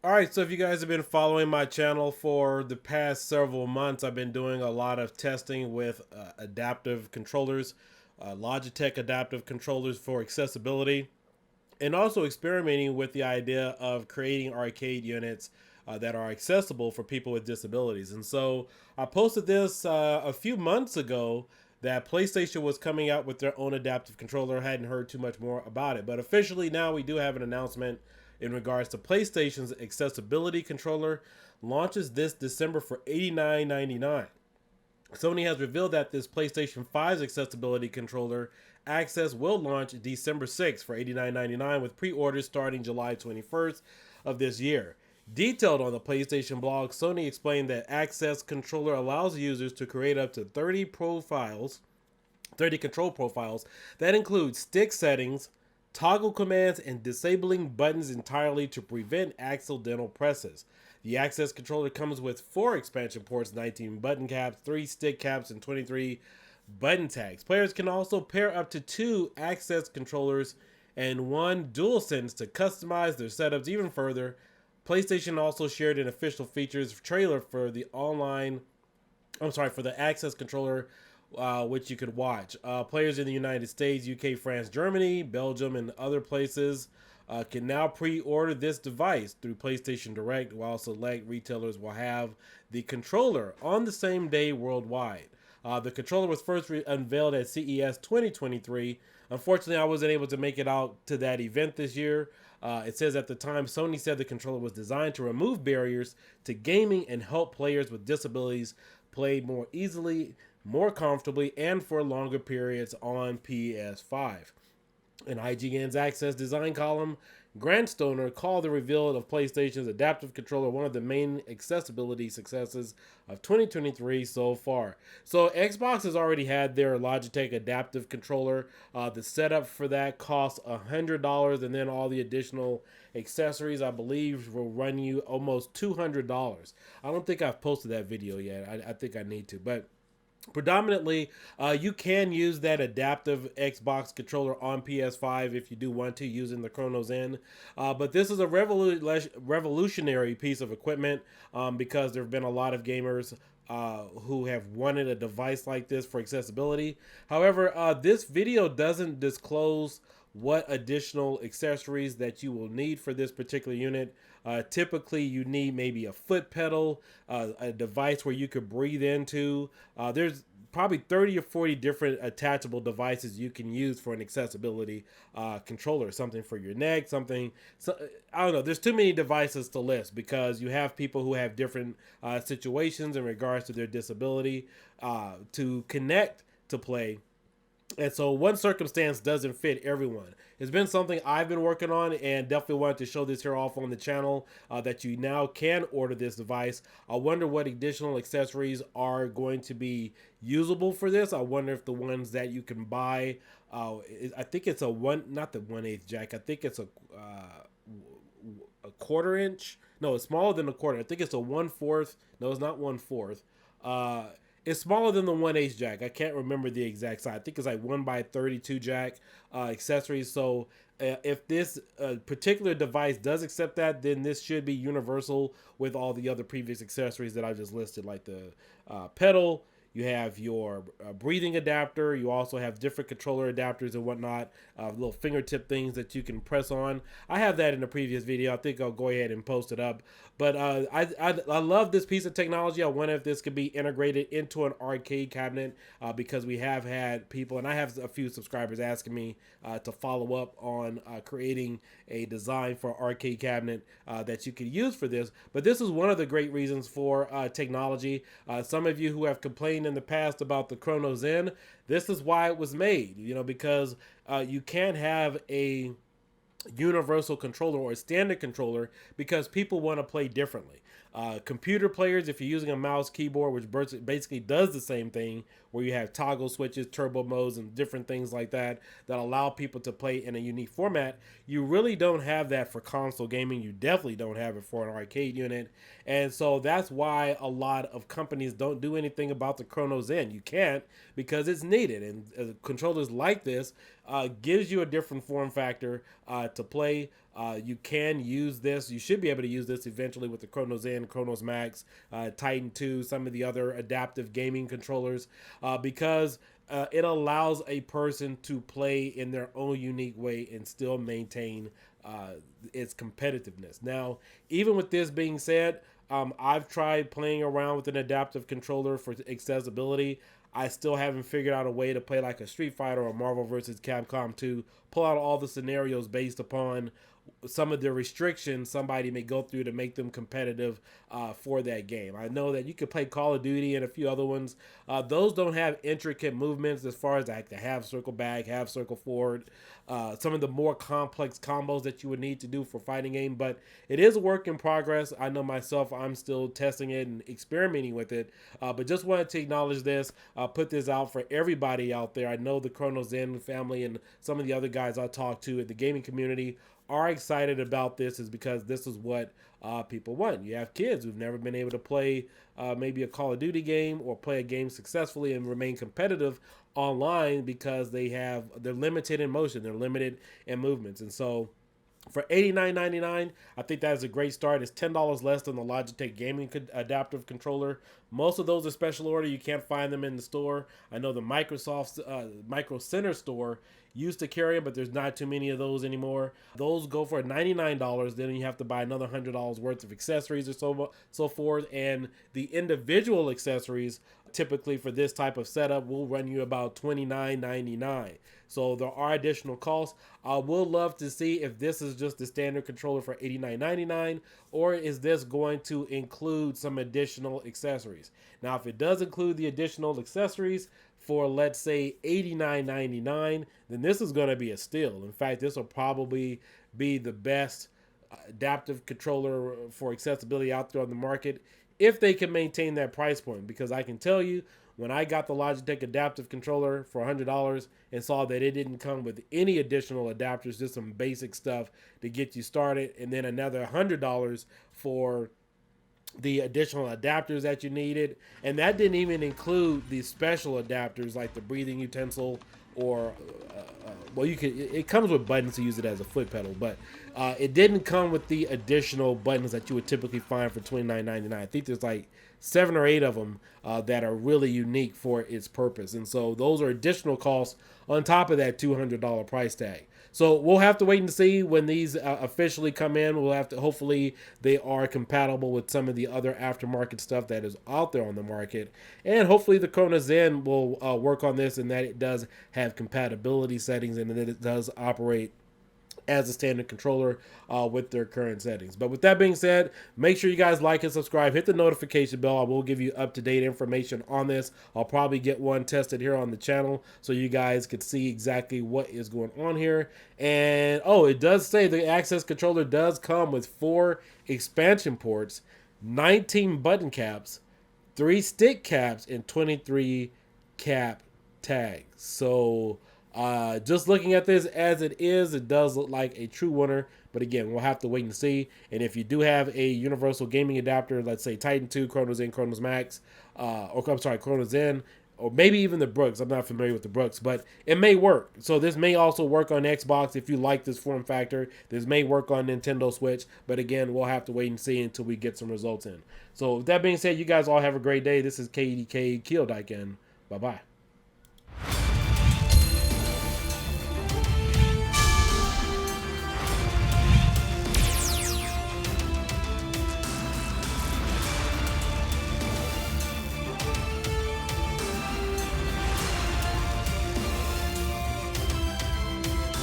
All right, so if you guys have been following my channel for the past several months, I've been doing a lot of testing with adaptive controllers, Logitech adaptive controllers for accessibility, and also experimenting with the idea of creating arcade units that are accessible for people with disabilities. And so I posted this a few months ago that PlayStation was coming out with their own adaptive controller. I hadn't heard too much more about it, but officially now we do have an announcement in regards to PlayStation's accessibility controller launches this December for $89.99. Sony has revealed that this PlayStation 5's accessibility controller access will launch December 6th for $89.99 with pre-orders starting July 21st of this year. Detailed on the PlayStation blog, Sony explained that Access controller allows users to create up to 30 control profiles that include stick settings, toggle commands, and disabling buttons entirely to prevent accidental presses. The Access controller comes with 4 expansion ports, 19 button caps, 3 stick caps, and 23 button tags. Players can also pair up to 2 Access controllers and 1 DualSense to customize their setups even further. PlayStation also shared an official features trailer for the for the Access controller, which you could watch. Players in the United States, UK, France, Germany, Belgium, and other places can now pre-order this device through PlayStation Direct, while select retailers will have the controller on the same day worldwide. The controller was first unveiled at CES 2023. Unfortunately, I wasn't able to make it out to that event this year. It says at the time, Sony said the controller was designed to remove barriers to gaming and help players with disabilities play more easily, more comfortably, and for longer periods on PS5. In IGN's Access design column, Grant Stoner called the reveal of PlayStation's adaptive controller one of the main accessibility successes of 2023 so far. So Xbox has already had their Logitech adaptive controller. The setup for that costs $100, and then all the additional accessories, I believe, will run you almost $200. I don't think I've posted that video yet. I think I need to, but predominantly, you can use that adaptive Xbox controller on PS5 if you do want to, using the Chronos N. But this is a revolutionary piece of equipment because there have been a lot of gamers who have wanted a device like this for accessibility. However, this video doesn't disclose what additional accessories that you will need for this particular unit. Typically, you need maybe a foot pedal, a device where you could breathe into. There's probably 30 or 40 different attachable devices you can use for an accessibility controller. Something for your neck, I don't know. There's too many devices to list because you have people who have different situations in regards to their disability to connect to play. And so one circumstance doesn't fit everyone. It's been something I've been working on and definitely wanted to show this here off on the channel that you now can order this device. I wonder what additional accessories are going to be usable for this. I wonder if the ones that you can buy, I think it's not the 1/8 jack. I think it's a quarter inch. No, it's smaller than a quarter. I think it's a 1/4. No, it's not 1/4. It's smaller than the 1/8 jack. I can't remember the exact size. I think it's like 1x32 jack accessories. So if this particular device does accept that, then this should be universal with all the other previous accessories that I just listed, like the pedal. You have your breathing adapter. You also have different controller adapters and whatnot, little fingertip things that you can press on. I have that in a previous video. I think I'll go ahead and post it up. But I love this piece of technology. I wonder if this could be integrated into an arcade cabinet because we have had people, and I have a few subscribers asking me to follow up on creating a design for arcade cabinet that you could use for this. But this is one of the great reasons for technology. Some of you who have complained in the past about the Chronos N, this is why it was made, because you can't have a universal controller or a standard controller because people want to play differently. Computer players, if you're using a mouse keyboard, which basically does the same thing, where you have toggle switches, turbo modes, and different things like that allow people to play in a unique format, you really don't have that for console gaming. You definitely don't have it for an arcade unit. And so that's why a lot of companies don't do anything about the Chronos N. You can't, because it's needed. And controllers like this gives you a different form factor to play. You can use this. You should be able to use this eventually with the Chronos Zen, Chronos Max, Titan 2, some of the other adaptive gaming controllers, because it allows a person to play in their own unique way and still maintain its competitiveness. Now, even with this being said, I've tried playing around with an adaptive controller for accessibility. I still haven't figured out a way to play like a Street Fighter or Marvel vs. Capcom 2, pull out all the scenarios based upon some of the restrictions somebody may go through to make them competitive for that game. I know that you could play Call of Duty and a few other ones. Those don't have intricate movements as far as like the half circle back, half circle forward, some of the more complex combos that you would need to do for fighting game. But it is a work in progress. I know myself, I'm still testing it and experimenting with it. But just wanted to acknowledge this, put this out for everybody out there. I know the Chronos Zen family and some of the other guys I talked to in the gaming community are excited about this, is because this is what people want. You have kids who've never been able to play maybe a Call of Duty game or play a game successfully and remain competitive online because they're limited in motion, they're limited in movements. And so for $89.99, I think that is a great start. It's $10 less than the Logitech gaming adaptive controller. Most of those are special order. You can't find them in the store. I know the Microsoft's Micro Center store used to carry them, but there's not too many of those anymore. Those go for $99. Then you have to buy another $100 worth of accessories or so forth. And the individual accessories, typically for this type of setup, will run you about $29.99. So there are additional costs. I will love to see if this is just the standard controller for $89.99, or is this going to include some additional accessories. Now, if it does include the additional accessories for, let's say, $89.99, then this is going to be a steal. In fact, this will probably be the best adaptive controller for accessibility out there on the market, if they can maintain that price point. Because I can tell you, when I got the Logitech adaptive controller for $100 and saw that it didn't come with any additional adapters, just some basic stuff to get you started, and then another $100 for the additional adapters that you needed, and that didn't even include the special adapters like the breathing utensil or well, it comes with buttons to use it as a foot pedal, but it didn't come with the additional buttons that you would typically find for $29.99. I think there's like 7 or 8 of them that are really unique for its purpose, and so those are additional costs on top of that $200 price tag. So we'll have to wait and see when these officially come in. We'll have to, hopefully they are compatible with some of the other aftermarket stuff that is out there on the market. And hopefully the Chronos Zen will work on this, and that it does have compatibility settings and that it does operate as a standard controller with their current settings. But with that being said, make sure you guys like and subscribe, hit the notification bell. I will give you up-to-date information on this. I'll probably get one tested here on the channel so you guys can see exactly what is going on here. And oh, it does say the Access controller does come with 4 expansion ports, 19 button caps, 3 stick caps, and 23 cap tags. So just looking at this as it is, it does look like a true winner. But again, we'll have to wait and see. And if you do have a universal gaming adapter, let's say Titan 2, Chronos Zen, Chronos Max, or I'm sorry, Chronos Zen, or maybe even the Brooks. I'm not familiar with the Brooks, but it may work. So this may also work on Xbox if you like this form factor. This may work on Nintendo Switch. But again, we'll have to wait and see until we get some results in. So with that being said, you guys all have a great day. This is KDK Kildike, and bye-bye.